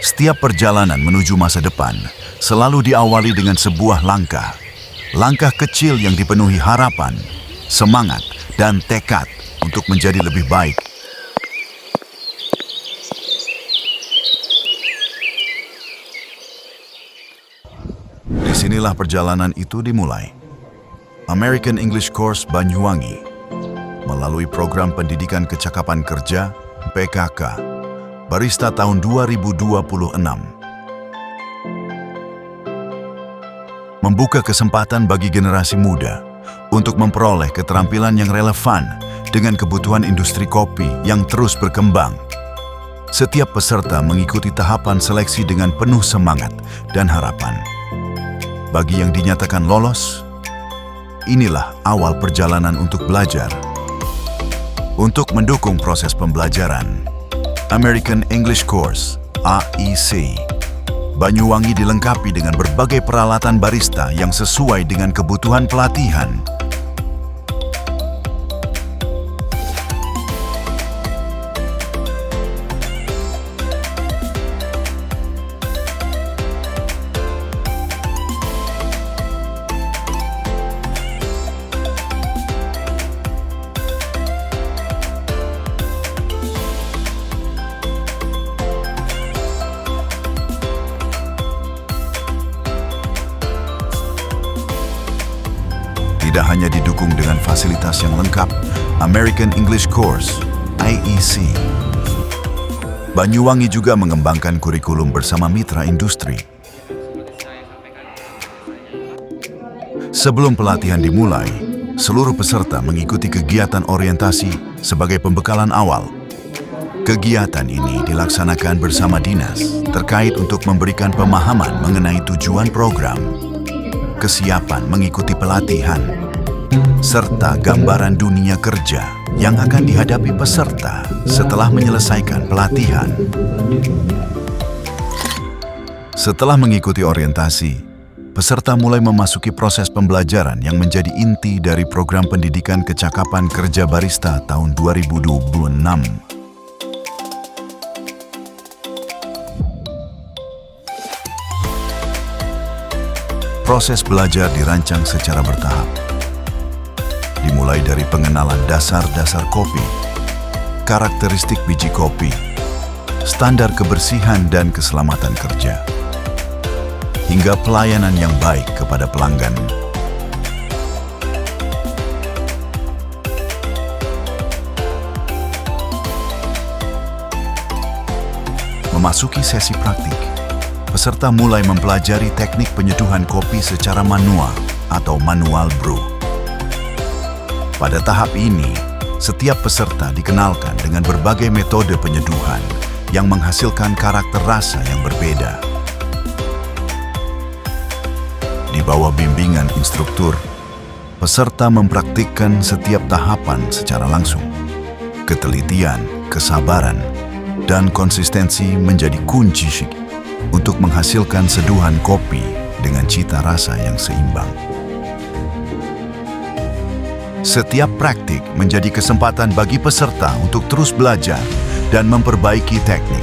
Setiap perjalanan menuju masa depan selalu diawali dengan sebuah langkah. Langkah kecil yang dipenuhi harapan, semangat, dan tekad untuk menjadi lebih baik. Disinilah perjalanan itu dimulai. American English Course Banyuwangi melalui program pendidikan kecakapan kerja PKK Barista tahun 2026 membuka kesempatan bagi generasi muda untuk memperoleh keterampilan yang relevan dengan kebutuhan industri kopi yang terus berkembang. Setiap peserta mengikuti tahapan seleksi dengan penuh semangat dan harapan. Bagi yang dinyatakan lolos, inilah awal perjalanan untuk belajar. Untuk mendukung proses pembelajaran, American English Course (AEC) Banyuwangi dilengkapi dengan berbagai peralatan barista yang sesuai dengan kebutuhan pelatihan. Tidak hanya didukung dengan fasilitas yang lengkap, American English Course (AEC) Banyuwangi juga mengembangkan kurikulum bersama mitra industri. Sebelum pelatihan dimulai, seluruh peserta mengikuti kegiatan orientasi sebagai pembekalan awal. Kegiatan ini dilaksanakan bersama dinas terkait untuk memberikan pemahaman mengenai tujuan program, kesiapan mengikuti pelatihan, serta gambaran dunia kerja yang akan dihadapi peserta setelah menyelesaikan pelatihan. Setelah mengikuti orientasi, peserta mulai memasuki proses pembelajaran yang menjadi inti dari program pendidikan kecakapan kerja barista tahun 2026. Proses belajar dirancang secara bertahap. Dimulai dari pengenalan dasar-dasar kopi, karakteristik biji kopi, standar kebersihan dan keselamatan kerja, hingga pelayanan yang baik kepada pelanggan. Memasuki sesi praktik, peserta mulai mempelajari teknik penyeduhan kopi secara manual atau manual brew. Pada tahap ini, setiap peserta dikenalkan dengan berbagai metode penyeduhan yang menghasilkan karakter rasa yang berbeda. Di bawah bimbingan instruktur, peserta mempraktikkan setiap tahapan secara langsung. Ketelitian, kesabaran, dan konsistensi menjadi kunci untuk menghasilkan seduhan kopi dengan cita rasa yang seimbang. Setiap praktik menjadi kesempatan bagi peserta untuk terus belajar dan memperbaiki teknik.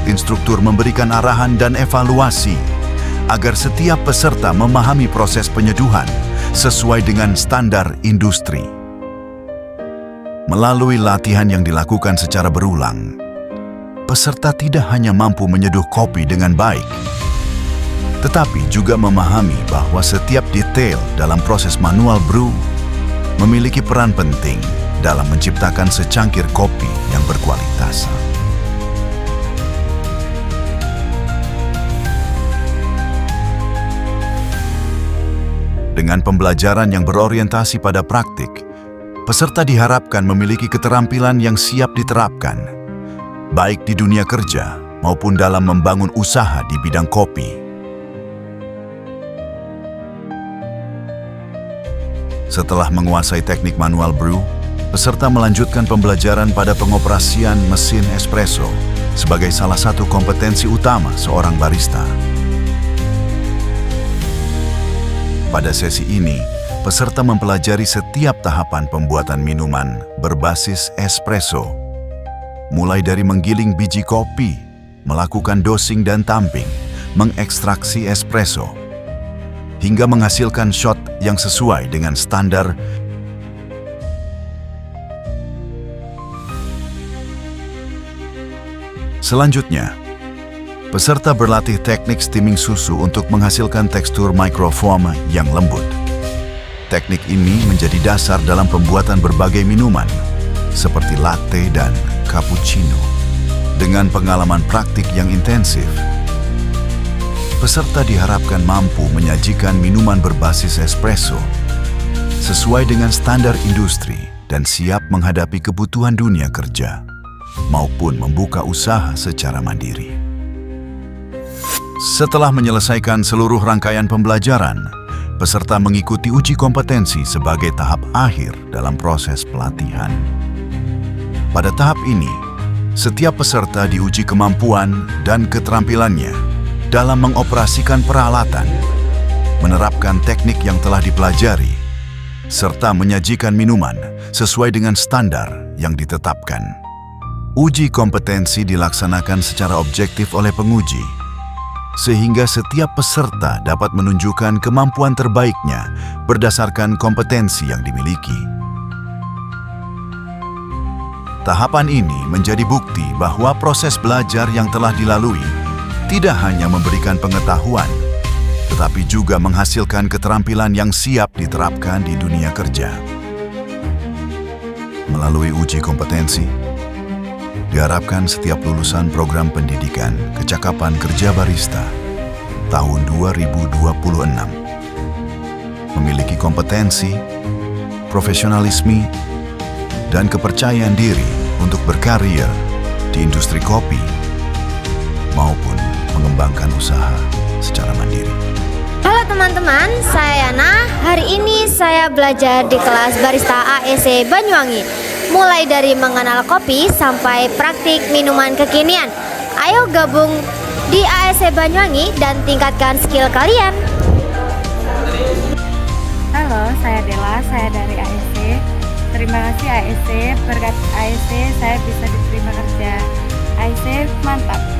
Instruktur memberikan arahan dan evaluasi agar setiap peserta memahami proses penyeduhan sesuai dengan standar industri. Melalui latihan yang dilakukan secara berulang, peserta tidak hanya mampu menyeduh kopi dengan baik, tetapi juga memahami bahwa setiap detail dalam proses manual brew memiliki peran penting dalam menciptakan secangkir kopi yang berkualitas. Dengan pembelajaran yang berorientasi pada praktik, peserta diharapkan memiliki keterampilan yang siap diterapkan, baik di dunia kerja maupun dalam membangun usaha di bidang kopi. Setelah menguasai teknik manual brew, peserta melanjutkan pembelajaran pada pengoperasian mesin espresso sebagai salah satu kompetensi utama seorang barista. Pada sesi ini, peserta mempelajari setiap tahapan pembuatan minuman berbasis espresso, mulai dari menggiling biji kopi melakukan dosing dan tamping, mengekstraksi espresso, hingga menghasilkan shot yang sesuai dengan standar. Selanjutnya, peserta berlatih teknik steaming susu untuk menghasilkan tekstur microfoam yang lembut. Teknik ini menjadi dasar dalam pembuatan berbagai minuman, seperti latte dan cappuccino. Dengan pengalaman praktik yang intensif, peserta diharapkan mampu menyajikan minuman berbasis espresso sesuai dengan standar industri dan siap menghadapi kebutuhan dunia kerja maupun membuka usaha secara mandiri. Setelah menyelesaikan seluruh rangkaian pembelajaran, peserta mengikuti uji kompetensi sebagai tahap akhir dalam proses pelatihan. Pada tahap ini, setiap peserta diuji kemampuan dan keterampilannya dalam mengoperasikan peralatan, menerapkan teknik yang telah dipelajari, serta menyajikan minuman sesuai dengan standar yang ditetapkan. Uji kompetensi dilaksanakan secara objektif oleh penguji, sehingga setiap peserta dapat menunjukkan kemampuan terbaiknya berdasarkan kompetensi yang dimiliki. Tahapan ini menjadi bukti bahwa proses belajar yang telah dilalui tidak hanya memberikan pengetahuan, tetapi juga menghasilkan keterampilan yang siap diterapkan di dunia kerja. Melalui uji kompetensi, diharapkan setiap lulusan program pendidikan kecakapan kerja barista tahun 2026 memiliki kompetensi, profesionalisme, dan kepercayaan diri untuk berkarir di industri kopi maupun mengembangkan usaha secara mandiri. Halo teman-teman, saya Yana. Hari ini saya belajar di kelas Barista AEC Banyuwangi. Mulai dari mengenal kopi sampai praktik minuman kekinian. Ayo gabung di AEC Banyuwangi dan tingkatkan skill kalian. Halo, saya Dela, saya dari AEC. Terima kasih AEC, berkat AEC saya bisa diterima kerja. AEC mantap.